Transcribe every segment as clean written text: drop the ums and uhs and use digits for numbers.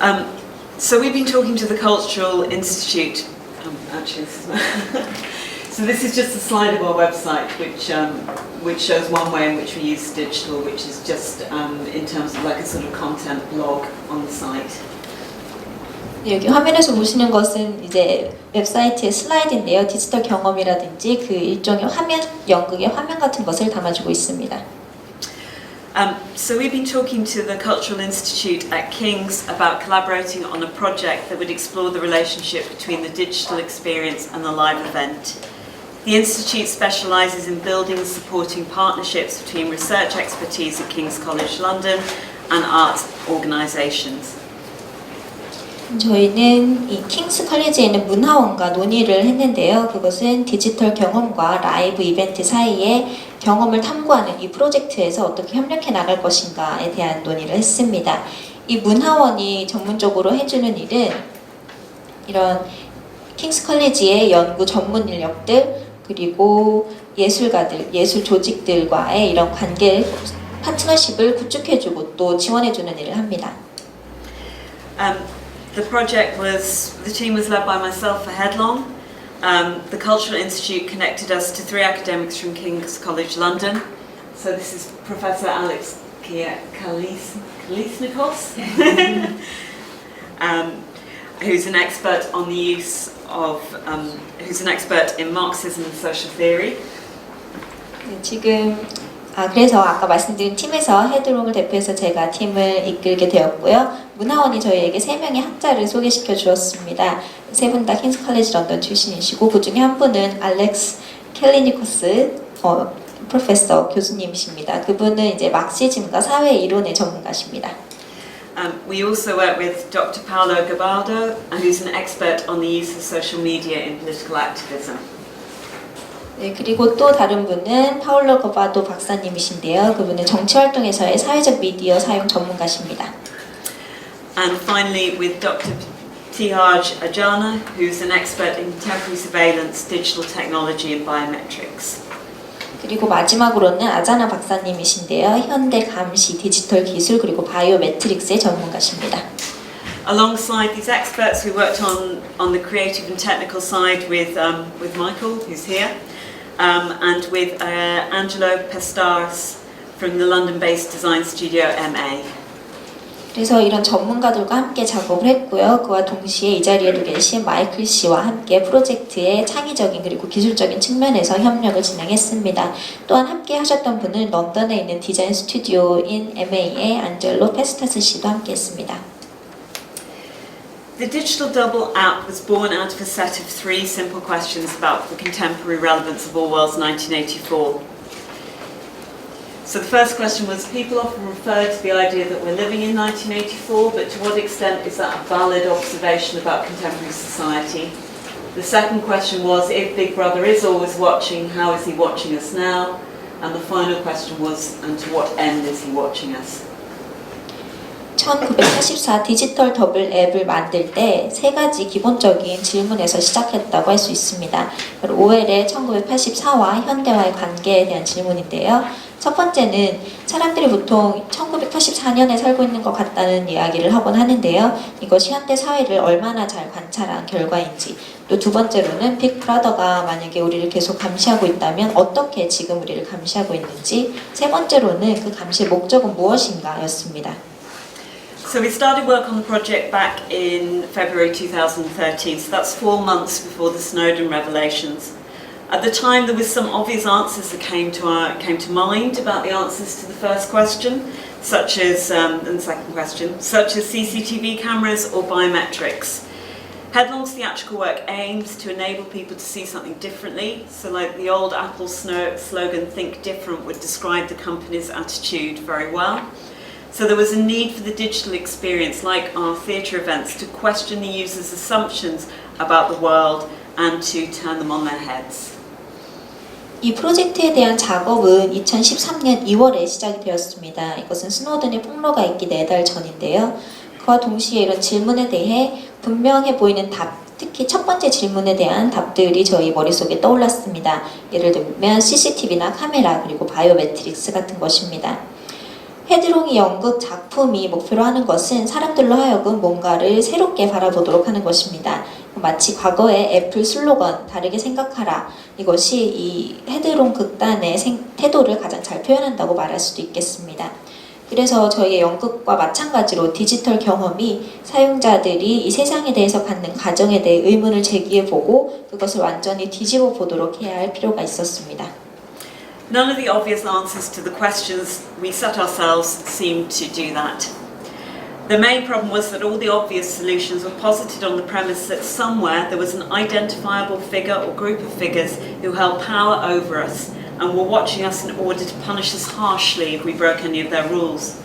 Um, so we've been talking to the Cultural Institute. Actually, this is so this is just a slide of our website, which shows one way in which we use digital, which is just in terms of like a sort of content blog on the site. 네, 여기 화면에서 보시는 것은 이제 웹사이트의 슬라이드인데요. 디지털 경험이라든지 그 일종의 화면, 연극의 화면 같은 것을 담아주고 있습니다. So we've been talking to the Cultural Institute at King's about collaborating on a project that would explore the relationship between the digital experience and the live event. The Institute specialises in building and supporting partnerships between research expertise at King's College London and arts organisations. 저희는 이 킹스 컬리지에 있는 문화원과 논의를 했는데요. 그것은 디지털 경험과 라이브 이벤트 사이에 경험을 탐구하는 이 프로젝트에서 어떻게 협력해 나갈 것인가에 대한 논의를 했습니다. 이 문화원이 전문적으로 해주는 일은 이런 킹스 컬리지의 연구 전문 인력들 그리고 예술가들, 예술 조직들과의 이런 관계 파트너십을 구축해주고 또 지원해주는 일을 합니다. The team was led by myself for Headlong. The Cultural Institute connected us to 3 academics from King's College London. So this is Professor Alex Kalisnikos, who's an expert on the use of, who's an expert in Marxism and social theory. 그래서 아까 말씀드린 팀에서 헤드롱을 대표해서 제가 팀을 이끌게 되었고요. 문화원이 저희에게 3명의 학자를 소개시켜 주었습니다. 3분 다 킹스 컬리지 런던 출신이시고 그 중에 한 분은 알렉스 켈리니코스 프로페서 교수님이십니다. 그분은 이제 막시즘과 사회 이론의 전문가십니다. We also work with Dr. Paolo Gabardo, who's an expert on the use of social media in political activism. 네, 그리고 또 다른 분은 파울로 거바도 박사님이신데요. 그분은 정치활동에서의 사회적 미디어 사용 전문가십니다. And finally with Dr. Tihaj Ajana, who's an expert in contemporary surveillance, digital technology and biometrics. 그리고 마지막으로는 아자나 박사님이신데요. 현대 감시, 디지털 기술 그리고 바이오매트릭스의 전문가십니다. Alongside these experts, we worked on the creative and technical side with Michael, who's here, and with Angelo Pestaris from the London-based design studio MA. 그래서 이런 전문가들과 함께 작업을 했고요. 그와 동시에 이 자리에도 계신 마이클 씨와 함께 프로젝트의 창의적인 그리고 기술적인 측면에서 협력을 진행했습니다. 또한 함께 하셨던 분은 런던에 있는 디자인 스튜디오인 MA의 안젤로 페스타스 씨도 함께 했습니다. The digital double app was born out of a set of 3 simple questions about the contemporary relevance of Orwell's 1984. So the first question was, people often refer to the idea that we're living in 1984, but to what extent is that a valid observation about contemporary society? The second question was, if Big Brother is always watching, how is he watching us now? And the final question was, and to what end is he watching us? 1984 디지털 더블 앱을 만들 때 3가지 기본적인 질문에서 시작했다고 할 수 있습니다. 오웰의 1984와 현대와의 관계에 대한 질문인데요. 첫 번째는 사람들이 보통 1984년에 살고 있는 것 같다는 이야기를 하곤 하는데요. 이것이 현대 사회를 얼마나 잘 관찰한 결과인지, 또 두 번째로는 빅브라더가 만약에 우리를 계속 감시하고 있다면 어떻게 지금 우리를 감시하고 있는지, 세 번째로는 그 감시의 목적은 무엇인가 였습니다. So we started work on the project back in February 2013, so that's 4 months before the Snowden revelations. At the time, there was some obvious answers that came to mind about the answers to the first question, such as and the second question, such as CCTV cameras or biometrics. Headlong's theatrical work aims to enable people to see something differently. So, like the old Apple slogan, "Think Different," would describe the company's attitude very well. So there was a need for the digital experience, like our theatre events, to question the user's assumptions about the world and to turn them on their heads. 이 프로젝트에 대한 작업은 2013년 2월에 시작이 되었습니다. 이것은 스노든의 폭로가 있기 4달 전인데요. 그와 동시에 이런 질문에 대해 분명해 보이는 답, 특히 첫 번째 질문에 대한 답들이 저희 머릿속에 떠올랐습니다. 예를 들면 CCTV나 카메라 그리고 바이오매트릭스 같은 것입니다. 헤드롱이 연극 작품이 목표로 하는 것은 사람들로 하여금 뭔가를 새롭게 바라보도록 하는 것입니다. 마치 과거의 애플 슬로건 다르게 생각하라, 이것이 이 헤드롱 극단의 태도를 가장 잘 표현한다고 말할 수도 있겠습니다. 그래서 저희의 연극과 마찬가지로 디지털 경험이 사용자들이 이 세상에 대해서 갖는 가정에 대해 의문을 제기해보고 그것을 완전히 뒤집어 보도록 해야 할 필요가 있었습니다. None of the obvious answers to the questions we set ourselves seemed to do that. The main problem was that all the obvious solutions were posited on the premise that somewhere there was an identifiable figure or group of figures who held power over us and were watching us in order to punish us harshly if we broke any of their rules.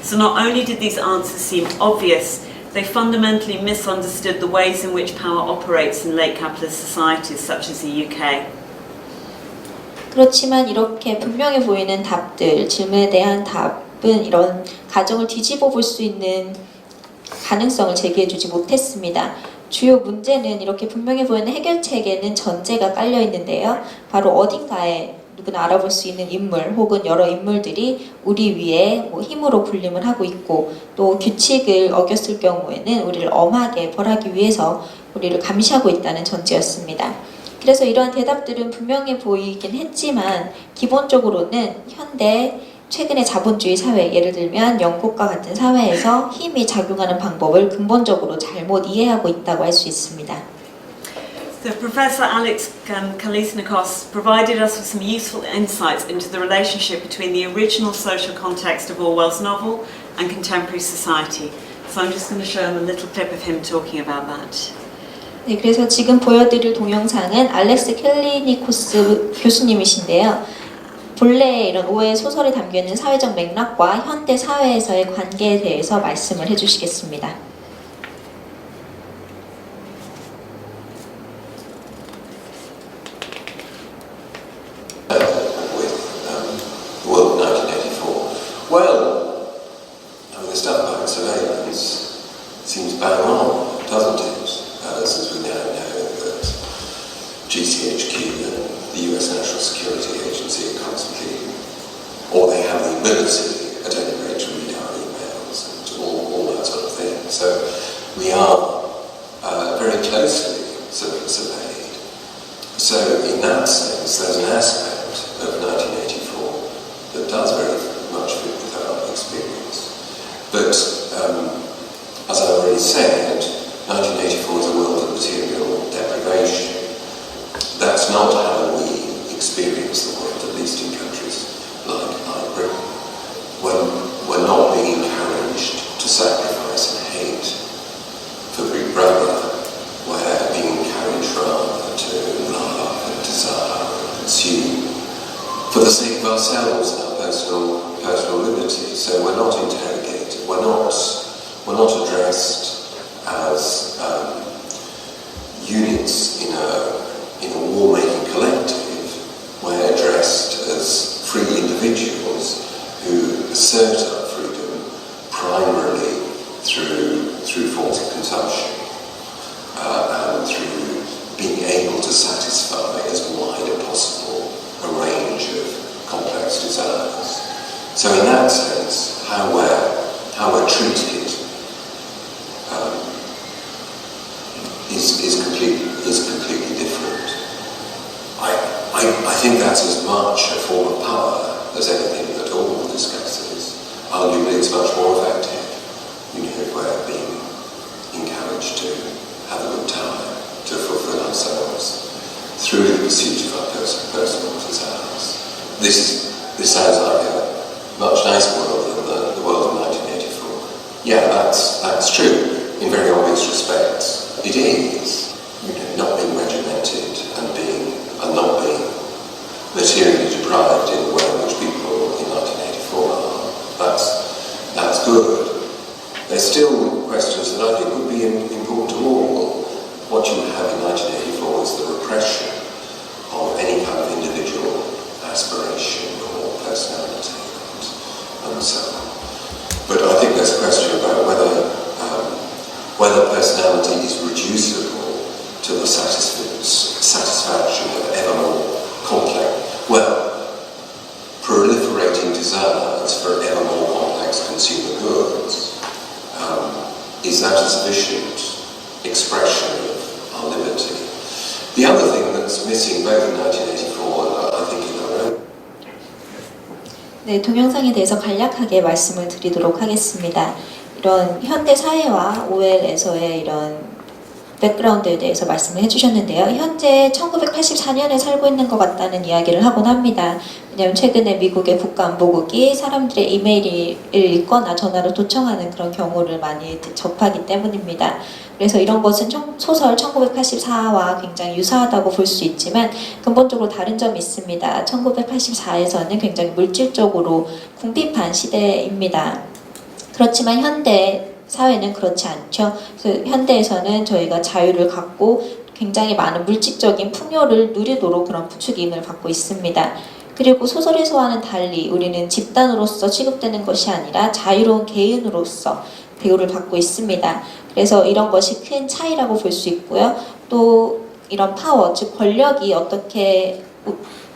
So not only did these answers seem obvious, they fundamentally misunderstood the ways in which power operates in late capitalist societies such as the UK. 그렇지만 이렇게 분명해 보이는 답들, 질문에 대한 답은 이런 가정을 뒤집어 볼 수 있는 가능성을 제기해주지 못했습니다. 주요 문제는 이렇게 분명해 보이는 해결책에는 전제가 깔려 있는데요. 바로 어딘가에 누구나 알아볼 수 있는 인물 혹은 여러 인물들이 우리 위에 힘으로 군림을 하고 있고 또 규칙을 어겼을 경우에는 우리를 엄하게 벌하기 위해서 우리를 감시하고 있다는 전제였습니다. 그래서 이러한 대답들은 분명해 보이긴 했지만 기본적으로는 현대 최근의 자본주의 사회, 예를 들면 영국과 같은 사회에서 힘이 작용하는 방법을 근본적으로 잘못 이해하고 있다고 할 수 있습니다. So Professor Alex Kalisnikos provided us with some useful insights into the relationship between the original social context of Orwell's novel and contemporary society. So I'm just going to show him a little clip of him talking about that. 네, 그래서 지금 보여드릴 동영상은 알렉스 캘리니코스 교수님이신데요. 본래의 이런 오해 소설에 담겨있는 사회적 맥락과 현대 사회에서의 관계에 대해서 말씀을 해주시겠습니다. GCHQ and the US National Security Agency are constantly, or they have the ability at any rate to read our emails and all that sort of thing. So we are very closely surveyed. So in that sense, there's an aspect of 1984 that does very much fit with our experience. But as I already said, 1984 is a world of material deprivation. That's not how we experience the world, at least in countries like Britain. When we're not being encouraged to sacrifice and hate for Big Brother, we're being encouraged rather to love and desire and consume for the sake of ourselves and our personal liberty. So we're not interrogated, we're not addressed as units in a war-making collective. We're addressed as free individuals who assert our freedom primarily through forms of consumption and through being able to satisfy as wide as possible a range of complex desires. So in that sense, how we're treated is completely different. I think that's as much a form of power as anything that Orwell discusses. Arguably it's much more effective, if we're being encouraged to have a good time, to fulfill ourselves through the pursuit of our personal desires. This sounds like a much nicer world than the world of 1984. Yeah, that's true. In very obvious respects, it is. Not being regimented and not being materially deprived in the way in which people in 1984 are. That's good. There's still questions that I think would be important to all. What you have in 1984 is the repression of any kind of individual aspiration or personality and so on. But I think there's a question about whether personality is reducible to the satisfaction of ever more complex, proliferating desires for ever more complex was missing both in 1984 and I think in our own. 네, 동영상에 대해서 간략하게 말씀을 드리도록 하겠습니다. 이런 현대 사회와 OL에서의 이런 백그라운드에 대해서 말씀을 해주셨는데요. 현재 1984년에 살고 있는 것 같다는 이야기를 하곤 합니다. 왜냐하면 최근에 미국의 국가안보국이 사람들의 이메일을 읽거나 전화로 도청하는 그런 경우를 많이 접하기 때문입니다. 그래서 이런 것은 소설 1984와 굉장히 유사하다고 볼 수 있지만 근본적으로 다른 점이 있습니다. 1984에서는 굉장히 물질적으로 궁핍한 시대입니다. 그렇지만 현대 사회는 그렇지 않죠. 그래서 현대에서는 저희가 자유를 갖고 굉장히 많은 물질적인 풍요를 누리도록 그런 부추김을 받고 있습니다. 그리고 소설에서와는 달리 우리는 집단으로서 취급되는 것이 아니라 자유로운 개인으로서 대우를 받고 있습니다. 그래서 이런 것이 큰 차이라고 볼 수 있고요. 또 이런 파워, 즉 권력이 어떻게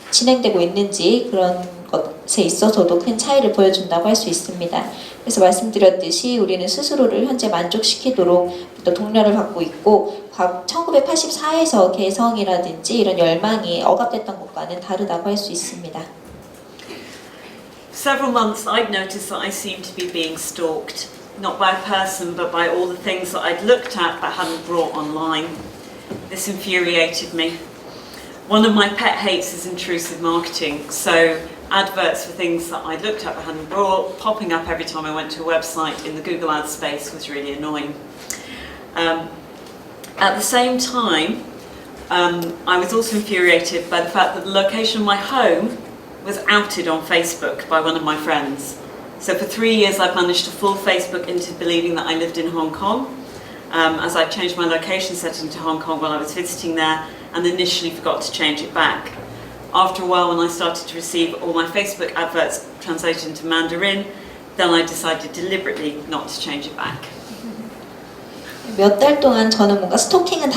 진행되고 있는지 그런 것에 있어서도 큰 차이를 보여준다고 할 수 있습니다. 그래서 말씀드렸듯이 우리는 스스로를 현재 만족시키도록 또 독려를 받고 있고 1984에서 개성이라든지 이런 열망이 억압됐던 것과는 다르다고 할 수 있습니다. Several months I'd noticed that I seemed to be being stalked, not by a person but by all the things that I'd looked at but hadn't brought online. This infuriated me. One of my pet hates is intrusive marketing, so adverts for things that I looked at but hadn't brought, popping up every time I went to a website in the Google Ads space was really annoying. At the same time, I was also infuriated by the fact that the location of my home was outed on Facebook by one of my friends. So for 3 years I managed to fool Facebook into believing that I lived in Hong Kong, as I changed my location setting to Hong Kong while I was visiting there and initially forgot to change it back. After a while, when I started to receive all my Facebook adverts translated into Mandarin, then I decided deliberately not to change it back. 몇 달 동안 저는 뭔가 스토킹을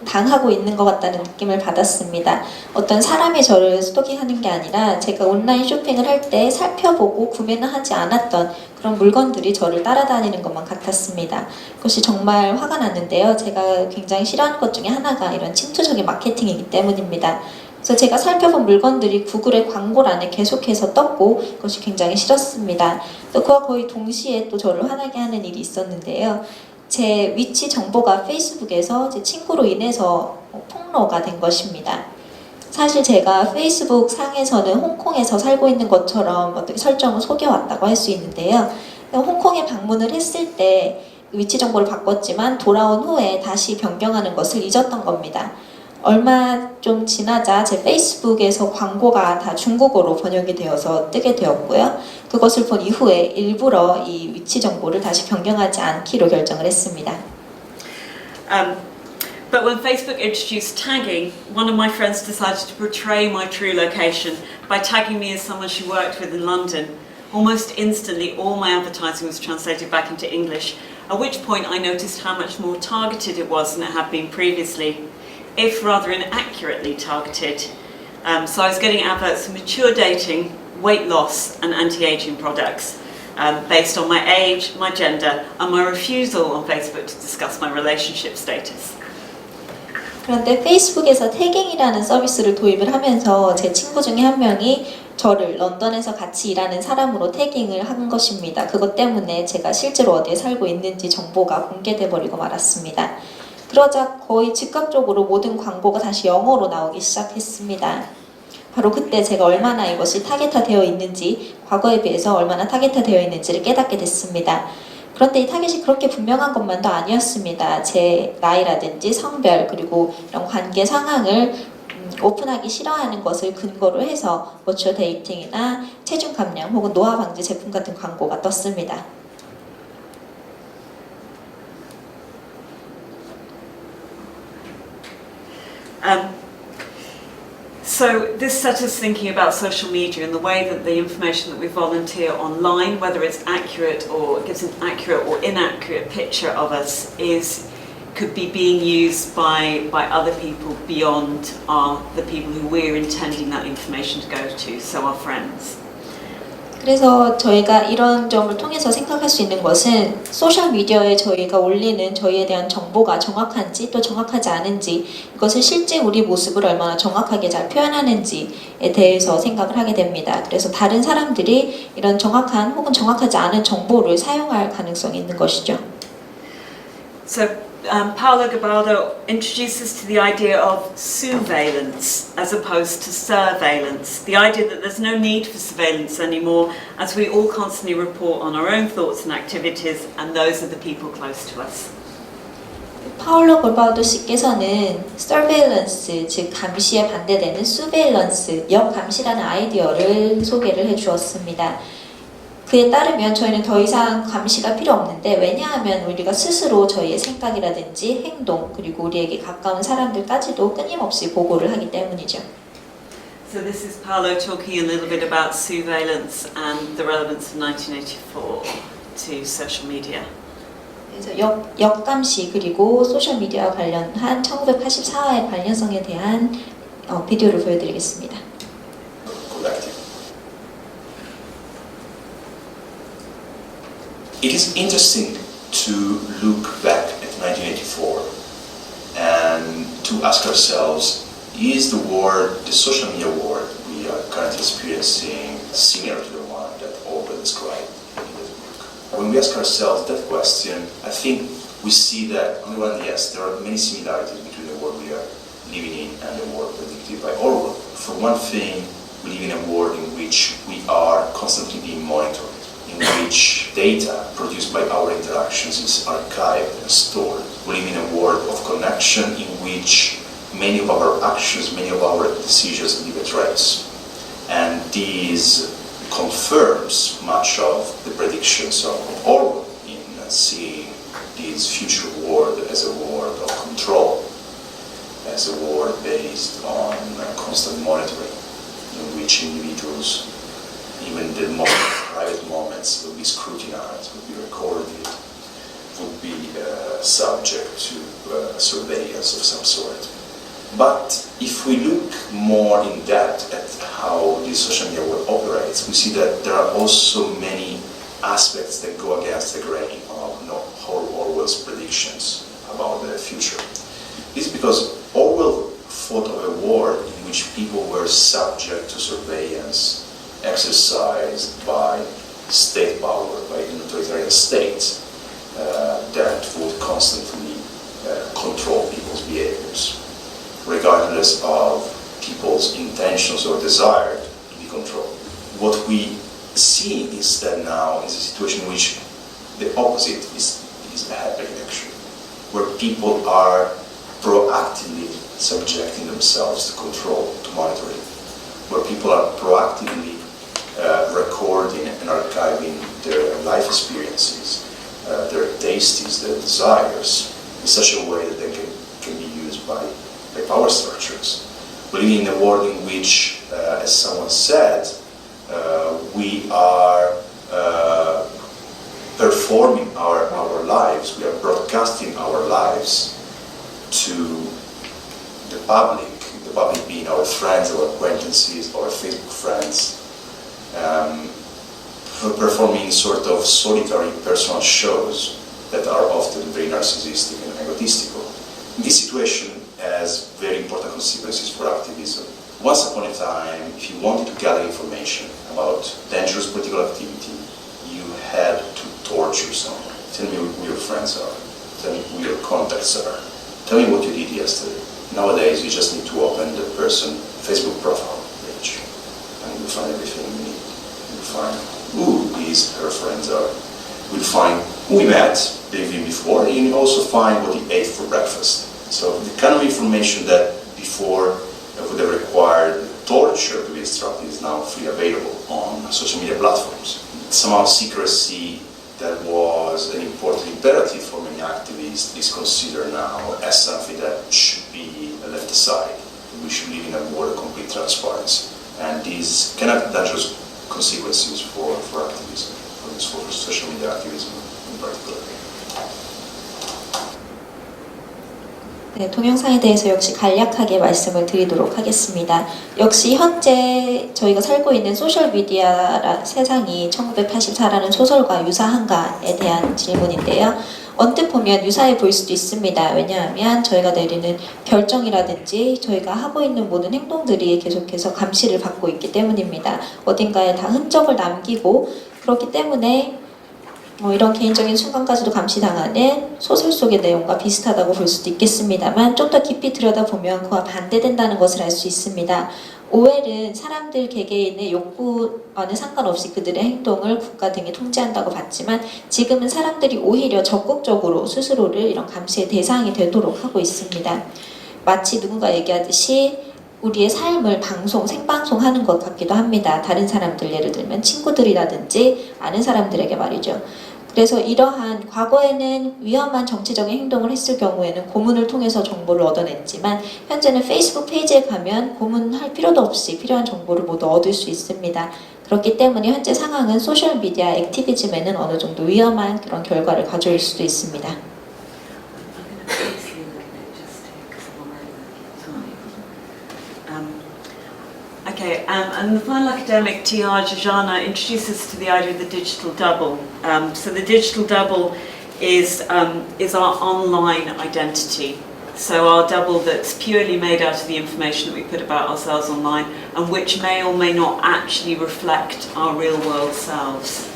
당하고 있는 것 같다는 느낌을 받았습니다. 어떤 사람이 저를 스토킹하는 게 아니라 제가 온라인 쇼핑을 할 때 살펴보고 구매는 하지 않았던 그런 물건들이 저를 따라다니는 것만 같았습니다. 그것이 정말 화가 났는데요. 제가 굉장히 싫어하는 것 중에 하나가 이런 침투적인 마케팅이기 때문입니다. 그래서 제가 살펴본 물건들이 구글의 광고란에 계속해서 떴고 그것이 굉장히 싫었습니다. 또 그와 거의 동시에 또 저를 화나게 하는 일이 있었는데요. 제 위치 정보가 페이스북에서 제 친구로 인해서 폭로가 된 것입니다. 사실 제가 페이스북 상에서는 홍콩에서 살고 있는 것처럼 어떻게 설정을 속여왔다고 할 수 있는데요. 홍콩에 방문을 했을 때 위치 정보를 바꿨지만 돌아온 후에 다시 변경하는 것을 잊었던 겁니다. 얼마 좀 지나자 제 페이스북에서 광고가 다 중국어로 번역이 되어서 뜨게 되었고요. 그것을 본 이후에 일부러 이 위치 정보를 다시 변경하지 않기로 결정을 했습니다. But when Facebook introduced tagging, one of my friends decided to portray my true location by tagging me as someone she worked with in London. Almost instantly, all my advertising was translated back into English, at which point I noticed how much more targeted it was than it had been previously, if rather inaccurately targeted. So I was getting adverts for mature dating, weight loss and anti-aging products based on my age, my gender and my refusal on Facebook to discuss my relationship status. 그런데 페이스북에서 태깅이라는 서비스를 도입을 하면서 제 친구 중에 한 명이 저를 런던에서 같이 일하는 사람으로 태깅을 한 것입니다. 그것 때문에 제가 실제로 어디에 살고 있는지 정보가 공개돼 버리고 말았습니다. 그러자 거의 즉각적으로 모든 광고가 다시 영어로 나오기 시작했습니다. 바로 그때 제가 얼마나 이것이 타겟화되어 있는지, 과거에 비해서 얼마나 타겟화되어 있는지를 깨닫게 됐습니다. 그런데 이 타겟이 그렇게 분명한 것만도 아니었습니다. 제 나이라든지 성별 그리고 이런 관계 상황을 오픈하기 싫어하는 것을 근거로 해서 머추어 데이팅이나 체중 감량 혹은 노화 방지 제품 같은 광고가 떴습니다. So this set us thinking about social media and the way that the information that we volunteer online, whether it's accurate or gives an accurate or inaccurate picture of us, could be being used by other people beyond the people who we're intending that information to go to, so our friends. 그래서 저희가 이런 점을 통해서 생각할 수 있는 것은 소셜미디어에 저희가 올리는 저희에 대한 정보가 정확한지 또 정확하지 않은지 이것을 실제 우리 모습을 얼마나 정확하게 잘 표현하는지에 대해서 생각을 하게 됩니다. 그래서 다른 사람들이 이런 정확한 혹은 정확하지 않은 정보를 사용할 가능성이 있는 것이죠. So Paolo Gabaldo introduces to the idea of surveillance as opposed to surveillance, the idea that there's no need for surveillance anymore as we all constantly report on our own thoughts and activities and those of the people close to us. 파울로 골바우도 씨께서는 surveillance, 즉 감시에 반대되는 surveillance, 역감시라는 아이디어를 소개를 해주었습니다. 그에 따르면 저희는 더 이상 감시가 필요 없는데 왜냐하면 우리가 스스로 저희의 생각이라든지 행동 그리고 우리에게 가까운 사람들까지도 끊임없이 보고를 하기 때문이죠. So this is Paolo talking a little bit about surveillance and the relevance of 1984 to social media. 그래서 역감시 그리고 소셜미디어와 관련한 1984와의 관련성에 대한 비디오를 보여드리겠습니다. Collective. It is interesting to look back at 1984 and to ask ourselves, is the social media world we are currently experiencing similar to the one that Orwell described in his book? When we ask ourselves that question, I think we see that on the one hand, yes, there are many similarities between the world we are living in and the world predicted by Orwell. For one thing, we live in a world in which we are constantly being monitored, in which data produced by our interactions is archived and stored. We live in a world of connection in which many of our actions, many of our decisions leave a trace. And this confirms much of the predictions of Orwell in seeing this future world as a world of control, as a world based on constant monitoring, in which individuals, even the most private moments, would be scrutinized, would be recorded, would be subject to surveillance of some sort. But if we look more in depth at how this social media world operates, we see that there are also many aspects that go against the grain of Orwell's predictions about the future. This is because Orwell thought of a world in which people were subject to surveillance exercised by state power, by an authoritarian state that would constantly control people's behaviors, regardless of people's intentions or desire to be controlled. What we see instead now is a situation in which the opposite is happening actually, where people are proactively subjecting themselves to control, to monitoring, where people are proactively recording and archiving their life experiences, their tastes, their desires, in such a way that they can be used by power structures. We live in a world in which, as someone said, we are performing our lives, we are broadcasting our lives to the public being our friends, our acquaintances, our Facebook friends, performing sort of solitary personal shows that are often very narcissistic and egotistical. This situation has very important consequences for activism. Once upon a time, if you wanted to gather information about dangerous political activity, you had to torture someone. Tell me who your friends are. Tell me who your contacts are. Tell me what you did yesterday. Nowadays, you just need to open the person's Facebook profile page, and you'll find everything you need. You'll find who her friends are. You'll find who he met the evening before, and you also find what he ate for breakfast. So the kind of information that before would have required torture to be extracted is now freely available on social media platforms. Somehow secrecy that was an important imperative for many activists is considered now as something that should be left aside. We should live in a world of complete transparency. And these can have dangerous consequences for activism, for social media activism in particular. 네, 동영상에 대해서 역시 간략하게 말씀을 드리도록 하겠습니다. 역시 현재 저희가 살고 있는 소셜미디어 세상이 1984라는 소설과 유사한가에 대한 질문인데요. 언뜻 보면 유사해 보일 수도 있습니다. 왜냐하면 저희가 내리는 결정이라든지 저희가 하고 있는 모든 행동들이 계속해서 감시를 받고 있기 때문입니다. 어딘가에 다 흔적을 남기고 그렇기 때문에 이런 개인적인 순간까지도 감시당하는 소설 속의 내용과 비슷하다고 볼 수도 있겠습니다만 좀 더 깊이 들여다보면 그와 반대된다는 것을 알 수 있습니다. OL은 사람들 개개인의 욕구와는 상관없이 그들의 행동을 국가 등이 통제한다고 봤지만 지금은 사람들이 오히려 적극적으로 스스로를 이런 감시의 대상이 되도록 하고 있습니다. 마치 누군가 얘기하듯이 우리의 삶을 생방송하는 것 같기도 합니다. 다른 사람들, 예를 들면 친구들이라든지 아는 사람들에게 말이죠. 그래서 이러한 과거에는 위험한 정치적인 행동을 했을 경우에는 고문을 통해서 정보를 얻어냈지만 현재는 페이스북 페이지에 가면 고문할 필요도 없이 필요한 정보를 모두 얻을 수 있습니다. 그렇기 때문에 현재 상황은 소셜미디어 액티비즘에는 어느 정도 위험한 그런 결과를 가져올 수도 있습니다. Okay, and the final academic, T.R. Jajana, introduces us to the idea of the digital double. So the digital double is our online identity. So our double that's purely made out of the information that we put about ourselves online and which may or may not actually reflect our real world selves.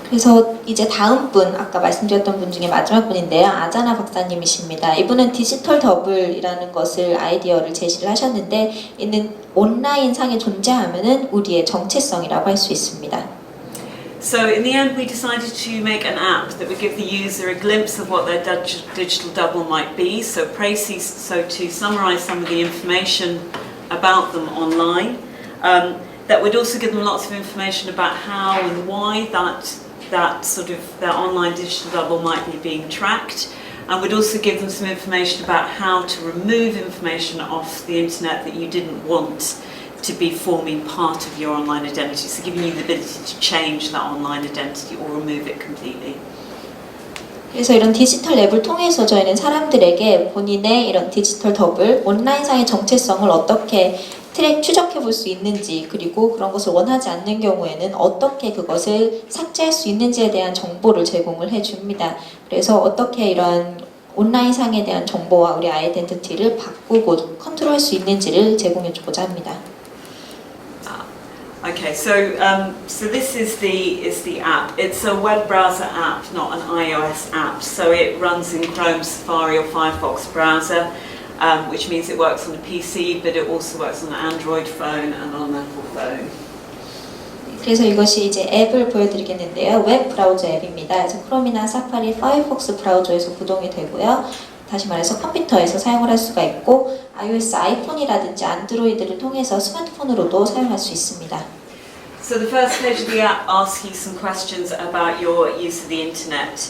그래서 이제 다음 분, 아까 말씀드렸던 분 중에 마지막 분인데요. 아자나 박사님이십니다. 이분은 디지털 더블이라는 것을 아이디어를 제시를 하셨는데 이는 온라인 상에 존재하면은 우리의 정체성이라고 할 수 있습니다. So in the end we decided to make an app that would give the user a glimpse of what their digital double might be. So to summarize some of the information about them online, that would also give them lots of information about how and why their online digital double might be being tracked, and would also give them some information about how to remove information off the internet that you didn't want to be forming part of your online identity. So giving you the ability to change that online identity or remove it completely. 그래서 이런 디지털 앱을 통해서 저희는 사람들에게 본인의 이런 디지털 더블, 온라인상의 정체성을 어떻게 추적해 볼 수 있는지, 그리고 그런 것을 원하지 않는 경우에는 어떻게 그것을 삭제할 수 있는지에 대한 정보를 제공을 해줍니다. 그래서 어떻게 이런 온라인상에 대한 정보와 우리 아이덴티티를 바꾸고 컨트롤할 수 있는지를 제공해 주고자 합니다. Okay, so this is the app. It's a web browser app, not an iOS app. So it runs in Chrome, Safari, or Firefox browser, which means it works on a PC, but it also works on an Android phone and on an Apple phone. 그래서 이것이 이제 앱을 보여드리겠는데요. 웹 브라우저 앱입니다. 그래서 크롬이나 사파리, 파이어폭스 브라우저에서 구동이 되고요. 다시 말해서 컴퓨터에서 사용을 할 수가 있고 iOS, 아이폰이라든지 안드로이드를 통해서 스마트폰으로도 사용할 수 있습니다. So the first page of the app asks you some questions about your use of the internet.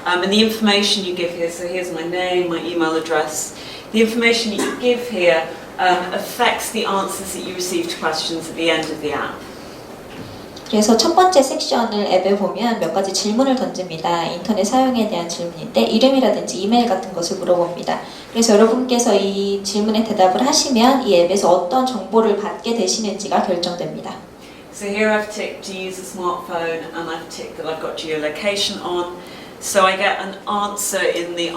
And the information you give here, so here's my name, my email address. The information that you give here affects the answers that you receive to questions at the end of the app. 그래서 첫 번째 섹션을 앱에 보면 몇 가지 질문을 던집니다. 인터넷 사용에 대한 질문인데 이름이라든지 이메일 같은 것을 물어봅니다. 그래서 여러분께서 이 질문에 대답을 하시면 이 앱에서 어떤 정보를 받게 되시는지가 결정됩니다. So here I've ticked to use a smartphone and I've ticked that I've got geolocation on. So I get an answer in the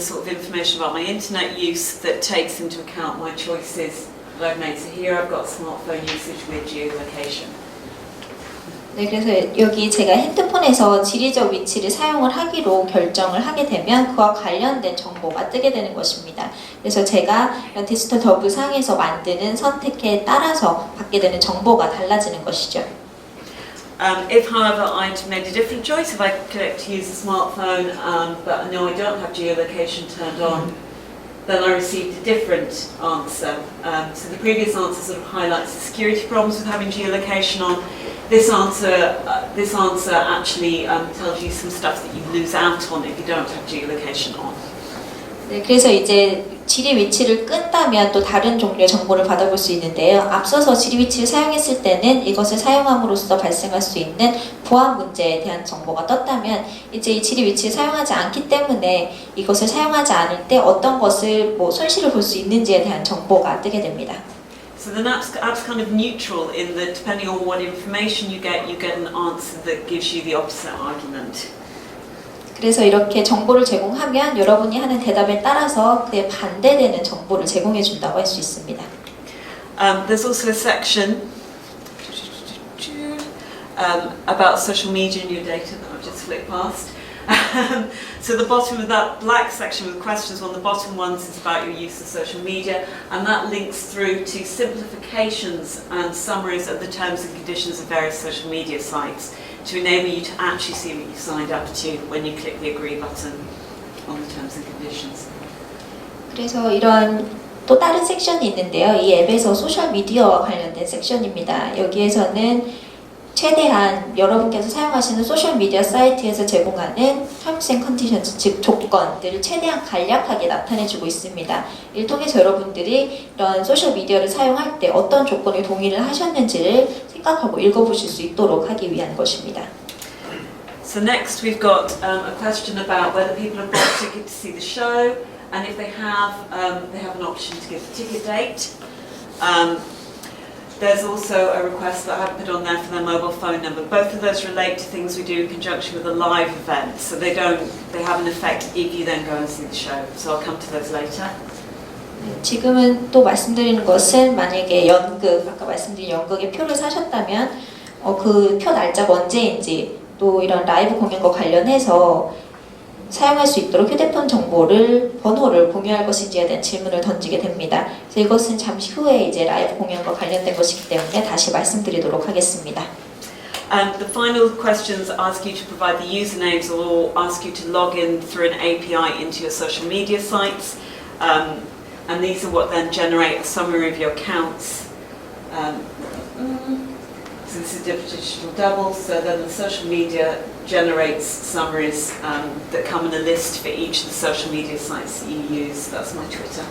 sort of information about my internet use that takes into account my choices that I've made. So here I've got smartphone usage with geolocation. 네, 그래서 여기 제가 핸드폰에서 지리적 위치를 사용을 하기로 결정을 하게 되면 그와 관련된 정보가 뜨게 되는 것입니다. 그래서 제가 디지털 더블 상에서 만드는 선택에 따라서 받게 되는 정보가 달라지는 것이죠. If, however, I'd made a different choice, if I clicked to use a smartphone, but no, I don't have geolocation turned on, then I received a different answer. So the previous answer sort of highlights the security problems with having geolocation on. This answer actually tells you some stuff that you lose out on if you don't have geolocation on. 네, 그래서 이제 지리 위치를 끈다면 또 다른 종류의 정보를 받아볼 수 있는데요. 앞서서 지리 위치를 사용했을 때는 이것을 사용함으로써 발생할 수 있는 보안 문제에 대한 정보가 떴다면 이제 이 지리 위치를 사용하지 않기 때문에 이것을 사용하지 않을 때 어떤 것을 손실을 볼 수 있는지에 대한 정보가 뜨게 됩니다. So the app's kind of neutral in that depending on what information you get an answer that gives you the opposite argument. 그래서 이렇게 정보를 제공하면 여러분이 하는 대답에 따라서 그에 반대되는 정보를 제공해 준다고 할 수 있습니다. There's also a section about social media and your data that I've just flicked past. So the bottom of that black section with questions, one of the bottom ones is about your use of social media, and that links through to simplifications and summaries of the terms and conditions of various social media sites to enable you to actually see what you've signed up to when you click the agree button on the terms and conditions. 그래서 이런 또 다른 섹션이 있는데요. 이 앱에서 소셜 미디어와 관련된 섹션입니다. 여기에서는 최대한 여러분께서 사용하시는 소셜 미디어 사이트에서 제공하는 terms and conditions, 즉 조건들을 최대한 간략하게 나타내주고 있습니다. 이를 통해서 여러분들이 이런 소셜 미디어를 사용할 때 어떤 조건에 동의를 하셨는지를 생각하고 읽어보실 수 있도록 하기 위한 것입니다. So next we've got a question about whether people have bought a ticket to see the show, and if they have an option to give the ticket date. There's also a request that I've put on there for their mobile phone number. Both of those relate to things we do in conjunction with a live event, so they have an effect if you then go and see the show. So I'll come to those later. 지금은 또 말씀드리는 것은 만약에 연극, 아까 말씀드린 연극의 표를 사셨다면 그 표 날짜가 언제인지 또 이런 라이브 공연과 관련해서 사용할 수 있도록 휴대폰 번호를 공유할 것인지에 대한 질문을 던지게 됩니다. 그래서 이것은 잠시 후에 이제 라이브 공연과 관련된 것이기 때문에 다시 말씀드리도록 하겠습니다. The final questions ask you to provide the usernames or ask you to log in through an API into your social media sites. And these are what then generate a summary of your accounts. So this is digital double, so then the social media generates summaries that come in a list for each of the social media sites that you use. That's my Twitter.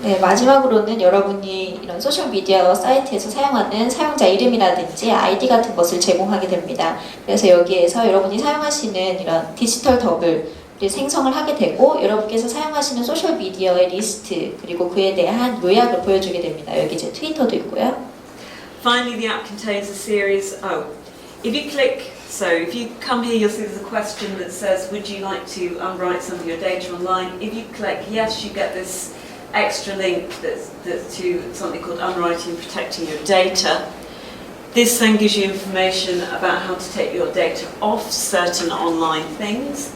네, 마지막으로는 여러분이 이런 소셜미디어 사이트에서 사용하는 사용자 이름이라든지 아이디 같은 것을 제공하게 됩니다. 그래서 여기에서 여러분이 사용하시는 이런 디지털 더블 생성을 하게 되고 여러분께서 사용하시는 소셜미디어의 리스트 그리고 그에 대한 요약을 보여주게 됩니다. 여기 제 트위터도 있고요. Finally, the app contains a series. If you come here, you'll see there's a question that says, would you like to write some of your data online? If you click yes, you get this extra link that's to something called Unwriting and Protecting Your Data. This then gives you information about how to take your data off certain online things,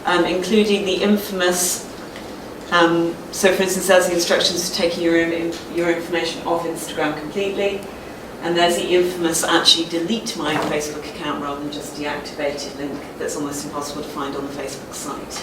including the infamous, so for instance there's the instructions for taking your information off Instagram completely, and there's the infamous actually delete my Facebook account rather than just deactivate it link that's almost impossible to find on the Facebook site.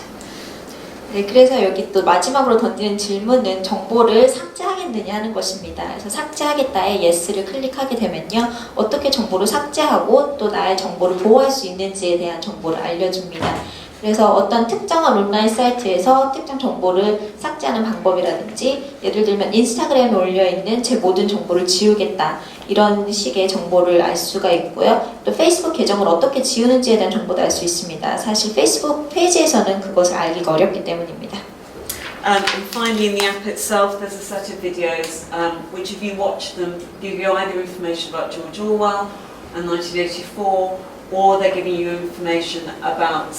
네, 그래서 여기 또 마지막으로 던지는 질문은 정보를 삭제하겠느냐 하는 것입니다. 그래서 삭제하겠다에 yes를 클릭하게 되면요. 어떻게 정보를 삭제하고 또 나의 정보를 보호할 수 있는지에 대한 정보를 알려줍니다. 그래서 어떤 특정한 온라인 사이트에서 특정 정보를 삭제하는 방법이라든지 예를 들면 인스타그램에 올려있는 제 모든 정보를 지우겠다 이런 식의 정보를 알 수가 있고요. 또 페이스북 계정을 어떻게 지우는지에 대한 정보도 알 수 있습니다. 사실 페이스북 페이지에서는 그것을 알기가 어렵기 때문입니다. And finally, in the app itself, there's a set of videos which, if you watch them, give you either information about George Orwell and 1984, or they're giving you information about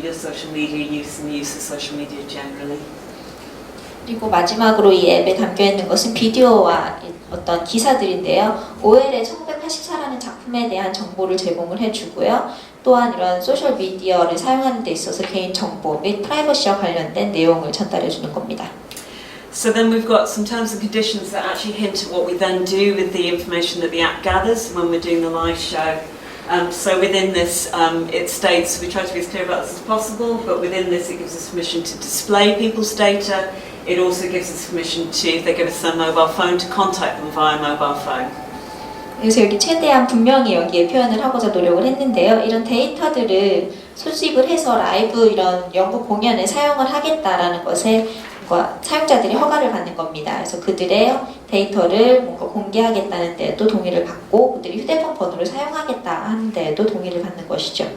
your social media use and the use of social media generally. 그리고 마지막으로 이 앱에 담겨있는 것은 비디오와 어떤 기사들인데요. 오웰의 1984라는 작품에 대한 정보를 제공을 해주고요. 또한 이런 소셜미디어를 사용하는 데 있어서 개인정보 및 프라이버시와 관련된 내용을 전달해주는 겁니다. So then we've got some terms and conditions that actually hint at what we then do with the information that the app gathers when we're doing the live show. So within this, it states, we try to be as clear about this as possible, but within this it gives us permission to display people's data. It also gives us permission to, if they give us their mobile phone, to contact them via mobile phone. 그래서 여기 최대한 분명히 여기에 표현을 하고자 노력을 했는데요. 이런 데이터들을 수집을 해서 라이브 이런 연극 공연에 사용을 하겠다라는 것에 뭔가 사용자들이 허가를 받는 겁니다. 그래서 그들의 데이터를 뭔가 공개하겠다는 데에도 동의를 받고 그들이 휴대폰 번호를 사용하겠다 하는 데에도 동의를 받는 것이죠.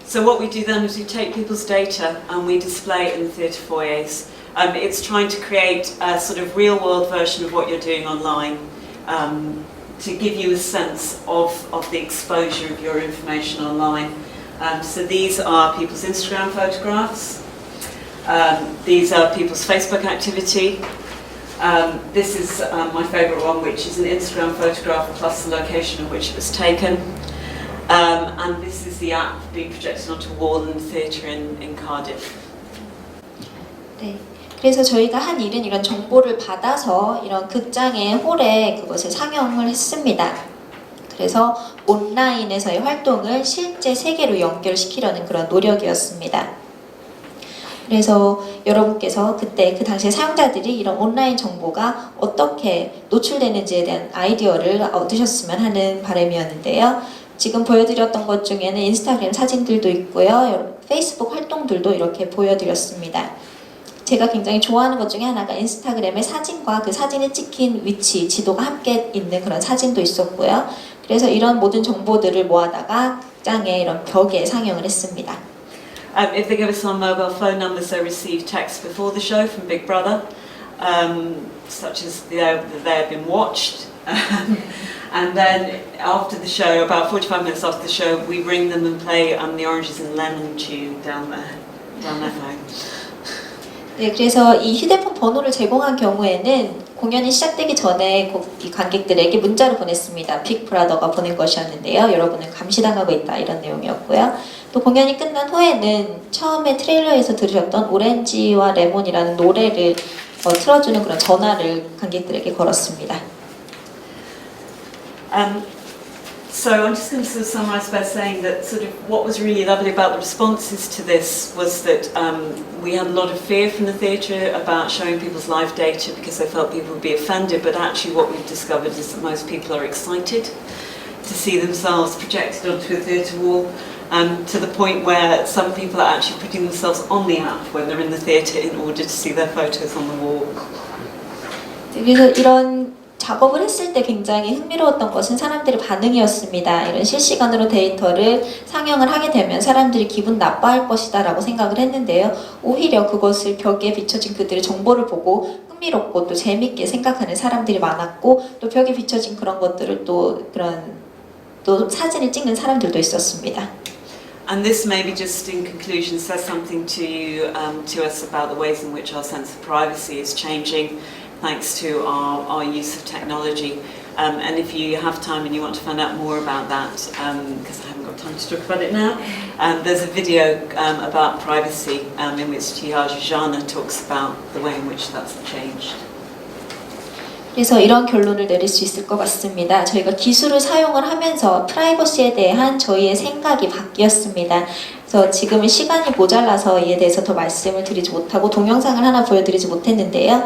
So what we do then is we take people's data and we display it in the theatre foyers. It's trying to create a sort of real-world version of what you're doing online to give you a sense of the exposure of your information online. So these are people's Instagram photographs. These are people's Facebook activity. This is my favourite one, which is an Instagram photograph plus the location in which it was taken. And this is the app being projected onto a wall in the theatre in Cardiff. 네. 그래서 저희가 한 일은 이런 정보를 받아서 이런 극장의 홀에 그것을 상영을 했습니다. 그래서 온라인에서의 활동을 실제 세계로 연결시키려는 그런 노력이었습니다. 그래서 여러분께서 그때 그 당시에 사용자들이 이런 온라인 정보가 어떻게 노출되는지에 대한 아이디어를 얻으셨으면 하는 바람이었는데요. 지금 보여드렸던 것 중에는 인스타그램 사진들도 있고요. 페이스북 활동들도 이렇게 보여드렸습니다. 제가 굉장히 좋아하는 것 중에 하나가 인스타그램의 사진과 그 사진에 찍힌 위치, 지도가 함께 있는 그런 사진도 있었고요. 그래서 이런 모든 정보들을 모아다가 극장의 이런 벽에 상영을 했습니다. If they give us some mobile phone numbers, they receive texts before the show from Big Brother, such as they have been watched. And then after the show, about 45 minutes after the show, we ring them and play The Oranges and Lemon tune down their phone. 네, 그래서 이 휴대폰 번호를 제공한 경우에는 공연이 시작되기 전에 이 관객들에게 문자를 보냈습니다. 빅브라더가 보낸 것이었는데요. 여러분은 감시당하고 있다 이런 내용이었고요. 또 공연이 끝난 후에는 처음에 트레일러에서 들으셨던 오렌지와 레몬이라는 노래를 틀어주는 그런 전화를 관객들에게 걸었습니다. So I'm just going to sort of summarise by saying that sort of what was really lovely about the responses to this was that we had a lot of fear from the theatre about showing people's live data because they felt people would be offended, but actually what we've discovered is that most people are excited to see themselves projected onto a theatre wall, to the point where some people are actually putting themselves on the app when they're in the theatre in order to see their photos on the wall. 그래서 이런 작업을 했을 때 굉장히 흥미로웠던 것은 사람들의 반응이었습니다. 이런 실시간으로 데이터를 상영을 하게 되면 사람들이 기분 나빠할 것이다 라고 생각을 했는데요. 오히려 그것을 벽에 비춰진 그들의 정보를 보고 흥미롭고 또 재밌게 생각하는 사람들이 많았고 또 벽에 비춰진 그런 것들을 또 사진을 찍는 사람들도 있었습니다. And this maybe just in conclusion says something to us about the ways in which our sense of privacy is changing thanks to our use of technology. And if you have time and you want to find out more about that, because I haven't got time to talk about it now, there's a video about privacy in which Tihar Jana talks about the way in which that's changed. 그래서 이런 결론을 내릴 수 있을 것 같습니다. 저희가 기술을 사용을 하면서 프라이버시에 대한 저희의 생각이 바뀌었습니다. 그래서 지금은 시간이 모자라서 이에 대해서 더 말씀을 드리지 못하고 동영상을 하나 보여드리지 못했는데요.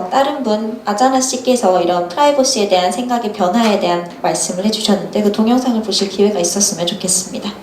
다른 분, 아자나 씨께서 이런 프라이버시에 대한 생각의 변화에 대한 말씀을 해주셨는데 그 동영상을 보실 기회가 있었으면 좋겠습니다.